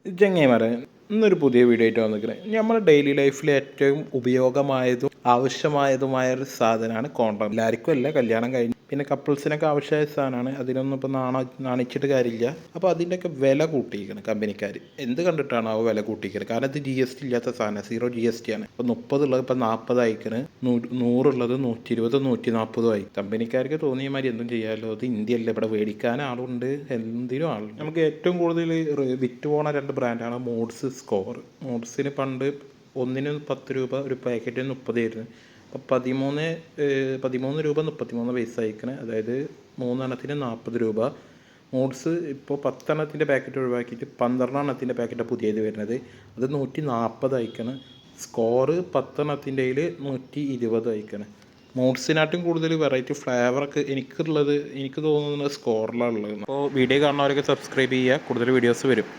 ചങ്ങായിമാരെ, ഇന്നൊരു പുതിയ വീഡിയോ ആയിട്ട് വന്നിരിക്കുന്നത്. നമ്മുടെ ഡെയിലി ലൈഫിൽ ഏറ്റവും ഉപയോഗമായതും ആവശ്യമായതുമായ ഒരു സാധനമാണ് കോണ്ടം. എല്ലാവർക്കും അല്ല, കല്യാണം കഴിഞ്ഞ് പിന്നെ കപ്പിൾസിനൊക്കെ ആവശ്യമായ സാധനമാണ്. അതിനൊന്നും ഇപ്പോൾ നാണിച്ചിട്ട് കാര്യമില്ല. അപ്പോൾ അതിൻ്റെയൊക്കെ വില കൂട്ടിയിരിക്കണം കമ്പനിക്കാർ. എന്ത് കണ്ടിട്ടാണ് ആ വില കൂട്ടിയിരിക്കുന്നത്? കാരണം ഇത് GST ഇല്ലാത്ത സാധനമാണ്, 0 GST ആണ്. ഇപ്പോൾ 30 ഉള്ളത് ഇപ്പോൾ 40 അയക്കണ്, 100 120 140 ആയി. കമ്പനിക്കാർക്ക് തോന്നിയ മാതിരി എന്തും ചെയ്യാമല്ലോ. അത് ഇന്ത്യയല്ല, ഇവിടെ മേടിക്കാൻ ആളുണ്ട്, എന്തിനും ആളുണ്ട്. നമുക്ക് ഏറ്റവും കൂടുതൽ വിറ്റ് പോണ 2 ബ്രാൻഡാണ് മോഡ്സ്, സ്കോർ. മോഡ്സിന് പണ്ട് ഒന്നിന് 10 രൂപ, ഒരു പാക്കറ്റിന് 30 ആയിരുന്നു. അപ്പോൾ 13 രൂപ 33 പൈസ അയക്കണേ, അതായത് 3 എണ്ണത്തിന് 40 രൂപ. മോഡ്സ് ഇപ്പോൾ 10 എണ്ണത്തിൻ്റെ പാക്കറ്റ് ഒഴിവാക്കിയിട്ട് 12 എണ്ണത്തിൻ്റെ പാക്കറ്റാണ് പുതിയത് വരുന്നത്, അത് 140 അയക്കണം. സ്കോറ് 10 എണ്ണത്തിൻ്റെ 120 അയക്കണം. മോഡ്സിനായിട്ടും കൂടുതൽ വെറൈറ്റി ഫ്ലേവറൊക്കെ എനിക്ക് തോന്നുന്നത് സ്കോറിലാണ് ഉള്ളത്. അപ്പോൾ വീഡിയോ കാണുന്നവരൊക്കെ സബ്സ്ക്രൈബ് ചെയ്യുക, കൂടുതൽ വീഡിയോസ് വരും.